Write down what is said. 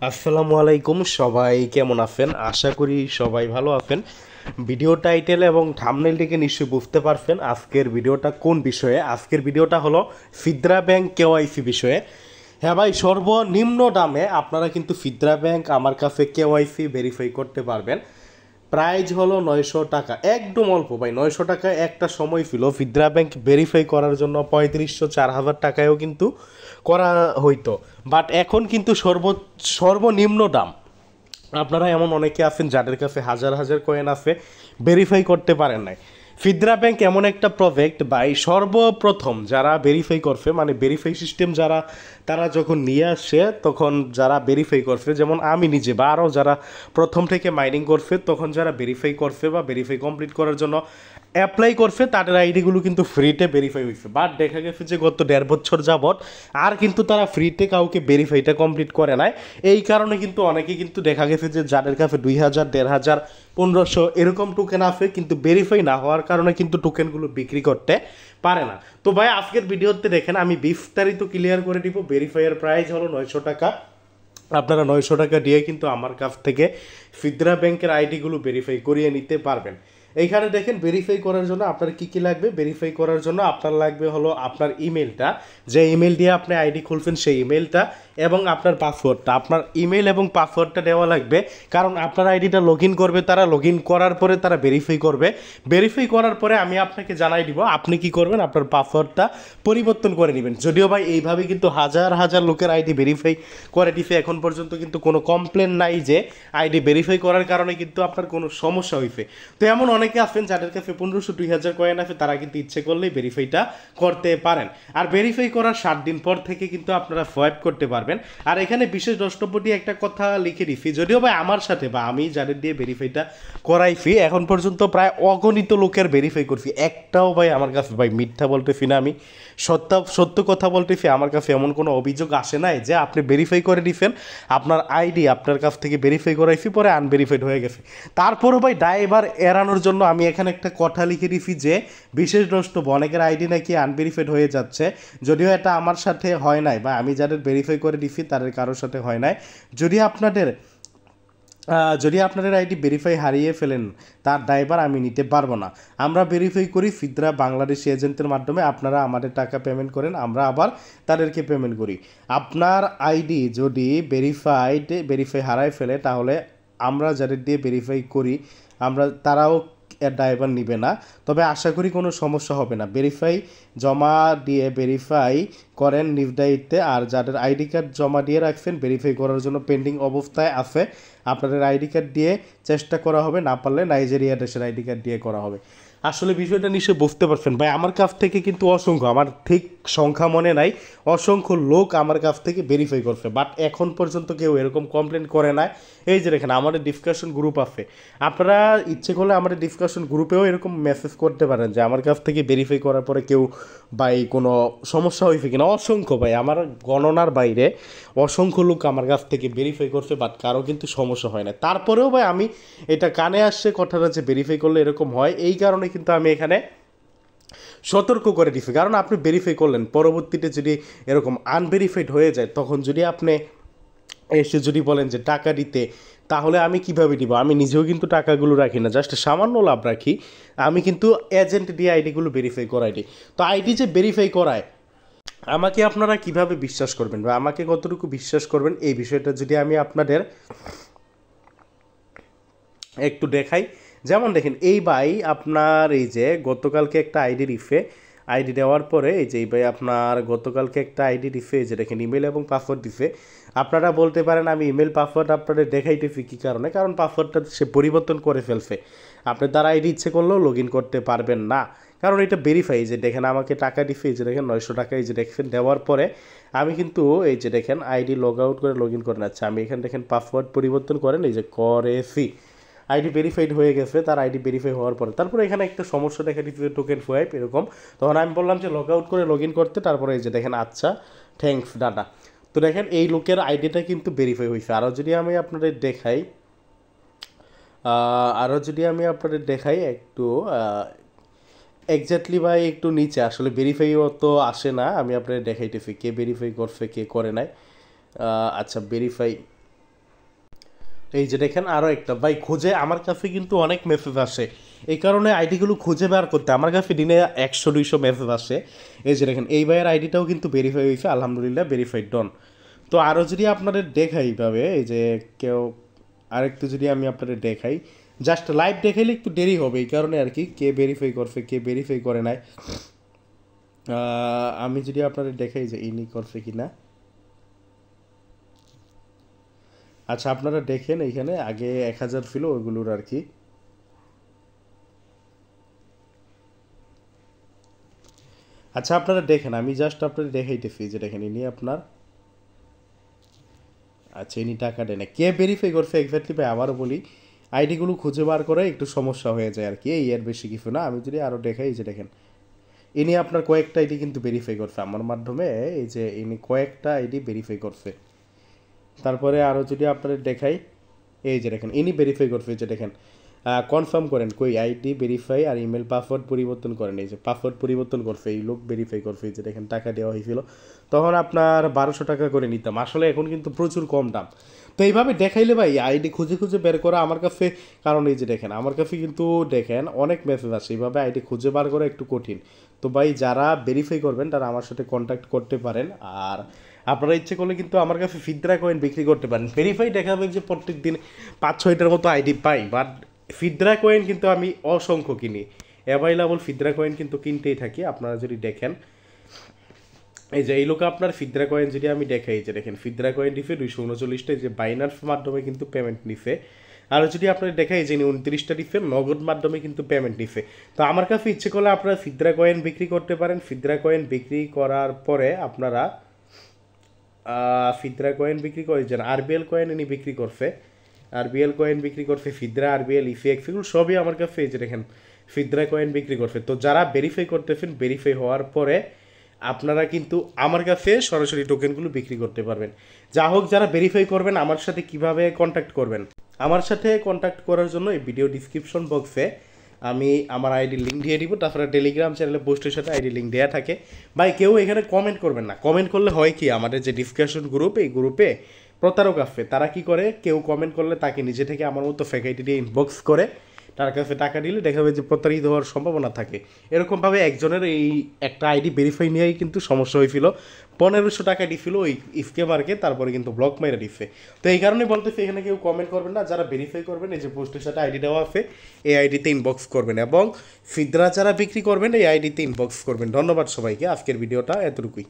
আসসালামু আলাইকুম, সবাই কেমন আছেন? আশা করি সবাই ভালো আছেন। ভিডিও টাইটেল এবং থাম্বনেল থেকে নিশ্চয়ই বুঝতে পারছেন আজকের ভিডিওটা কোন বিষয়ে। আজকের ভিডিওটা হলো ফিদ্রা ব্যাংক কেওয়াইসি বিষয়ে। হ্যাঁ ভাই, সর্বনিম্ন দামে আপনারা কিন্তু ফিদ্রা ব্যাংক আমার কাছে কেওয়াইসি ভেরিফাই করতে পারবেন। প্রাইস হলো 900 টাকা, একদম অল্প ভাই। 900 টাকায় একটা সময় ছিল ফিদ্রা ব্যাংক ভেরিফাই করার জন্য 3500-4000 টাকায়ও কিন্তু করা হইতো। বাট এখন কিন্তু সর্বনিম্ন দাম। আপনারা এমন অনেকে আছেন যাদের কাছে হাজার হাজার কয়েন আছে, ভেরিফাই করতে পারেন নাই। ফিদ্রা ব্যাংক এমন একটা প্রজেক্ট ভাই, সর্বপ্রথম যারা ভেরিফাই করছে, মানে ভেরিফাই সিস্টেম তারা যখন নিয়ে আসে তখন যারা ভেরিফাই করছে, যেমন আমি নিজে বা আরও যারা প্রথম থেকে মাইনিং করছে, তখন যারা ভেরিফাই করছে বা ভেরিফাই কমপ্লিট করার জন্য অ্যাপ্লাই করছে, তাদের আইডিগুলো কিন্তু ফ্রিতে ভেরিফাই হয়েছে। বাট দেখা গেছে যে গত 1.5 বছর যাবৎ আর কিন্তু তারা ফ্রিতে কাউকে ভেরিফাইটা কমপ্লিট করে নাই। এই কারণে কিন্তু অনেকে কিন্তু দেখা গেছে যে যাদের কাছে 2000, 1500, 1500 এরকম টোকেন আছে, কিন্তু ভেরিফাই না হওয়ার কারণে কিন্তু টোকেনগুলো বিক্রি করতে পারে না। তো ভাই আজকের ভিডিওতে দেখেন আমি বিস্তারিত ক্লিয়ার করে দিব। ভেরিফাইয়ের প্রাইস হলো 900 টাকা। আপনারা 900 টাকা দিয়ে কিন্তু আমার কাছ থেকে ফিদ্রা ব্যাংকের আইডিগুলো ভেরিফাই করিয়ে নিতে পারবেন। এইখানে দেখেন ভেরিফাই করার জন্য আপনার কী কী লাগবে। ভেরিফাই করার জন্য আপনার লাগবে হলো আপনার ইমেলটা, যে ইমেল দিয়ে আপনি আইডি খুলছেন সেই ইমেলটা, এবং আপনার পাসওয়ার্ডটা। আপনার ইমেল এবং পাসওয়ার্ডটা দেওয়া লাগবে, কারণ আপনার আইডিটা লগ ইন করবে তারা, লগ ইন করার পরে তারা ভেরিফাই করবে। ভেরিফাই করার পরে আমি আপনাকে জানাই দিব, আপনি কি করবেন, আপনার পাসওয়ার্ডটা পরিবর্তন করে নেবেন। যদিও ভাই এইভাবে কিন্তু হাজার হাজার লোকের আইডি ভেরিফাই করে দিছে, এখন পর্যন্ত কিন্তু কোনো কমপ্লেন নাই যে আইডি ভেরিফাই করার কারণে কিন্তু আপনার কোনো সমস্যা হয়েছে। তো এমন অনেকে আছেন যাদের কাছে 1500, 2000 কয়েন আছে, তারা কিন্তু ইচ্ছে করলেই ভেরিফাইটা করতে পারেন। আর ভেরিফাই করার 7 দিন পর থেকে কিন্তু আপনারা সোয়াইপ করতে পারবেন। আর এখানে বিশেষ দ্রষ্টব্য দিয়ে একটা কথা লিখে দিছি, যদিও ভাই আমার সাথে বা আমি যাদের দিয়ে ভেরিফাইটা করাইছি এখন পর্যন্ত প্রায় অগণিত লোকের ভেরিফাই করছি, একটাও ভাই আমার কাছে ভাই মিথ্যা বলতেছি না, আমি সত্য কথা বলতেছি। আমার কাছে এমন কোনো অভিযোগ আসে নাই যে আপনি ভেরিফাই করে দিচ্ছেন, আপনার আইডি আপনার কাছ থেকে ভেরিফাই করাইছি পরে আনভেরিফাইড হয়ে গেছে। তারপরও ভাই ড্রাইভার এড়ানোর জন্য আমি এখানে একটা কথা লিখে দিছি যে বিশেষ দ্রষ্টব্য, অনেকের আইডি নাকি আনভেরিফাইড হয়ে যাচ্ছে। যদিও এটা আমার সাথে হয় নাই, বা আমি যাদের ভেরিফাই করে দিছি তাদের কারোর সাথে হয় নাই। যদি আপনাদের আইডি ভেরিফাই হারিয়ে ফেলেন, তার ড্রাইভার আমি নিতে পারবো না। আমরা ভেরিফাই করি ফিদ্রা বাংলাদেশি এজেন্টের মাধ্যমে। আপনারা আমাদের টাকা পেমেন্ট করেন, আমরা আবার তাদেরকে পেমেন্ট করি। আপনার আইডি যদি ভেরিফাই হারায় ফেলে, তাহলে আমরা যাদের দিয়ে ভেরিফাই করি তারাও ড্রাইভার নিবে না। তবে আশা করি কোনো সমস্যা হবে না। ভেরিফাই করেন নিজ দায়িত্বে। আর যাদের আইডি কার্ড জমা দিয়ে রাখছেন ভেরিফাই করার জন্য পেন্ডিং অবস্থায় আছে, আপনাদের আইডি কার্ড দিয়ে চেষ্টা করা হবে, না পারলে নাইজেরিয়া দেশের আইডি কার্ড দিয়ে করা হবে। আসলে বিষয়টা নিশ্চয়ই বুঝতে পারছেন ভাই। আমার কাছ থেকে কিন্তু অসংখ্য, আমার ঠিক সংখ্যা মনে নাই, অসংখ্য লোক আমার কাছ থেকে ভেরিফাই করছে, বাট এখন পর্যন্ত কেউ এরকম কমপ্লেন করে না। এই যে দেখেন আমাদের ডিসকাশন গ্রুপ আছে, আপনারা ইচ্ছে করলে আমাদের ডিসকাশন গ্রুপেও এরকম মেসেজ করতে পারেন যে আমার কাছ থেকে ভেরিফাই করার পরে কেউ ভাই কোনো সমস্যা হয়েছে কিনা। অসংখ্য ভাই, আমার গণনার বাইরে অসংখ্য লোক আমার কাছ থেকে ভেরিফাই করছে, বাট কারো কিন্তু সমস্যা হয় না। তারপরেও ভাই আমি এটা কানে আসছে কথাটা যে ভেরিফাই করলে এরকম হয়, এই কারণে কিন্তু আমি এখানে সতর্ক করে দিচ্ছি। কারণ আপনি ভেরিফাই করলেন, পরবর্তীতে যদি এরকম আনভেরিফাইড হয়ে যায়, তখন যদি আপনি এসে যদি বলেন যে টাকা দিতে, তাহলে আমি কিভাবে দিব? আমি নিজেও কিন্তু টাকাগুলো রাখি না, জাস্ট সামান্য লাভ রাখি। আমি কিন্তু এজেন্ট দিয়ে আইডিগুলো ভেরিফাই করাই দিই। তো আইডি যে ভেরিফাই করায়, আমাকে আপনারা কিভাবে বিশ্বাস করবেন বা আমাকে কতটুকু বিশ্বাস করবেন, এই বিষয়টা যদি আমি আপনাদের একটু দেখাই। যেমন দেখেন এই ভাই আপনার এই যে গতকালকে একটা আইডি দেওয়ার পরে এই যে এই ভাই আপনার গতকালকে একটা আইডি দিছে, এই যে দেখেন ইমেল এবং পাসওয়ার্ড দিছে। আপনারা বলতে পারেন আমি ইমেল পাসওয়ার্ড আপনাদের দেখাইতেছি কী কারণে, কারণ পাসওয়ার্ডটা সে পরিবর্তন করে ফেলছে। আপনি তার আইডি ইচ্ছে করলেও লগ ইন করতে পারবেন না, কারণ এটা ভেরিফাই। যে দেখেন আমাকে টাকা দিছে, এই যে দেখেন 900 টাকা, এই যে দেখছেন দেওয়ার পরে আমি কিন্তু এই যে দেখেন আইডি লগ আউট করে লগ ইন করে নিচ্ছে। আমি এখানে দেখেন পাসওয়ার্ড পরিবর্তন করেন, এই যে করেছি, আইডি ভেরিফাইড হয়ে গেছে। তার আইডি ভেরিফাই হওয়ার পরে তারপরে এখানে একটা সমস্যা দেখা দিচ্ছে, টোকেন সোয়াইপ এরকম। তখন আমি বললাম যে লগ আউট করে লগ ইন করতে, তারপরে এই যে দেখেন আচ্ছা থ্যাঙ্কস ডাটা। তো দেখেন এই লোকের আইডিটা কিন্তু ভেরিফাই হয়েছে। আরও যদি আমি আপনাদের দেখাই একটু এক্স্যাক্টলি ভাই একটু নিচে, আসলে ভেরিফাইও তো আসে না, আমি আপনাদের দেখাইতেছি কে ভেরিফাই করছে কে করে নাই। আচ্ছা এই যে দেখেন আরও একটা ভাই খুঁজে আমার কাছে কিন্তু অনেক মেসেজ আসে, এই কারণে আইডিগুলো খুঁজে বের করতে আমার কাছে দিনে 100-200 মেসেজ আসে। এই যে দেখেন এই ভাইয়ের আইডিটাও কিন্তু ভেরিফাই হয়েছে, আলহামদুলিল্লাহ ভেরিফাইড ডন। তো আরও যদি আপনাদের দেখাই এইভাবে, এই যে কেউ আরেকটু যদি আমি আপনাদের দেখাই, জাস্ট লাইভ দেখাইলে একটু দেরি হবে, এই কারণে আর কি কে ভেরিফাই করছে কে ভেরিফাই করে নাই। আমি যদি আপনাদের দেখাই যে ইনি করছে কি না। আচ্ছা আপনারা দেখেন এইখানে আগে 1000 ছিল ওইগুলোর আর কি। আচ্ছা আপনারা দেখেন আমি জাস্ট আপনাদের দেখাইতেছি যে দেখেন ইনি আপনার, আচ্ছা ইনি টাকা দেয় না, কে ভেরিফাই করছে এক্স্যাক্টলি ভাই আবারও বলি, আইডিগুলো খুঁজে বার করে একটু সমস্যা হয়ে যায় আর কি, এই এর বেশি কিছু না। আমি যদি আরও দেখাই যে দেখেন ইনি আপনার কয়েকটা আইডি কিন্তু ভেরিফাই করছে আমার মাধ্যমে, এই যে ইনি কয়েকটা আইডি ভেরিফাই করছে। তারপরে আরও যদি আপনাদের দেখাই, এই যে দেখেন ইনি ভেরিফাই করছে, যে দেখেন কনফার্ম করেন কই আইডি ভেরিফাই আর ইমেল পাসওয়ার্ড পরিবর্তন করেন, এই যে পাসওয়ার্ড পরিবর্তন করছে এই লোক ভেরিফাই করছে, এই যে দেখেন টাকা দেওয়া হয়েছিল তখন আপনার 1200 টাকা করে নিতাম, আসলে এখন কিন্তু প্রচুর কম দাম। তো এইভাবে দেখাইলে ভাই আইডি খুঁজে খুঁজে বের করা আমার কাছে, কারণ এই যে দেখেন আমার কাছে কিন্তু দেখেন অনেক মেসেজ আসে, এইভাবে আইডি খুঁজে বার করা একটু কঠিন। তো ভাই যারা ভেরিফাই করবেন তারা আমার সাথে কন্ট্যাক্ট করতে পারেন, আর আপনারা ইচ্ছে করলে কিন্তু আমার কাছে ফিদরা কয়েন বিক্রি করতে পারেন। ভেরিফাই দেখাবে যে প্রত্যেক দিন 5-6টার মতো আইডি পাই, বাট ফিদরা কয়েন কিন্তু আমি অসংখ্য কিনি, অ্যাভেলেবল ফিদরা কয়েন কিন্তু কিনতেই থাকি। আপনারা যদি দেখেন এই যে এই লোক আপনার ফিদরা কয়েন যদি আমি দেখাই, যে দেখেন ফিদরা কয়েন দিছে 239টা, যে বাইনান্স মাধ্যমে কিন্তু পেমেন্ট নিছে। আর যদি আপনার দেখাই যে 29টা দিচ্ছে নগদ মাধ্যমে কিন্তু পেমেন্ট নিছে। তো আমার কাছে ইচ্ছে করলে আপনারা ফিদরা কয়েন বিক্রি করতে পারেন। ফিদরা কয়েন বিক্রি করার পরে আপনারা ফিদরা কয়েন বিক্রি করে যে আরবিএল কয়েন ইনি বিক্রি করছে, আরবিএল কয়েন বিক্রি করছে, ফিদরা আরবিএল ইফিএক্স এগুলো সবই আমার কাছে এই যে দেখেন ফিদরা কয়েন বিক্রি করছে। তো যারা ভেরিফাই করতেছেন ভেরিফাই হওয়ার পরে আপনারা কিন্তু আমার কাছে সরাসরি টোকেনগুলো বিক্রি করতে পারবেন। যা হোক যারা ভেরিফাই করবেন আমার সাথে কিভাবে কন্ট্যাক্ট করবেন, আমার সাথে কন্ট্যাক্ট করার জন্য এই ভিডিও ডিসক্রিপশন বক্সে আমি আমার আইডি লিঙ্ক দিয়ে দিব, তারপরে টেলিগ্রাম চ্যানেলে পোস্টের সাথে আইডি লিঙ্ক দেওয়া থাকে। ভাই কেউ এখানে কমেন্ট করবেন না, কমেন্ট করলে হয় কি আমাদের যে ডিসকাশন গ্রুপ এই গ্রুপে প্রতারক আসবে, তারা কি করে কেউ কমেন্ট করলে তাকে নিজে থেকে আমার মতো ফেক আইডি দিয়ে ইনবক্স করে তার কাছে টাকা দিলে দেখা যাবে যে প্রতারিত হওয়ার সম্ভাবনা থাকে। এরকমভাবে একজনের এই একটা আইডি ভেরিফাই নিয়েই কিন্তু সমস্যা হয়েছিল, 1500 টাকা দিছিল ওই স্ক্যামারকে, তারপরে কিন্তু ব্লক মাইরা দিচ্ছে। তো এই কারণে বলতেছে এখানে কেউ কমেন্ট করবেন না, যারা ভেরিফাই করবেন এই যে পোস্টের সাথে আইডি দেওয়া আছে এই আইডিতে ইনবক্স করবেন, এবং ফিদরা যারা বিক্রি করবেন এই আইডিতে ইনবক্স করবেন। ধন্যবাদ সবাইকে, আজকের ভিডিওটা এতটুকুই।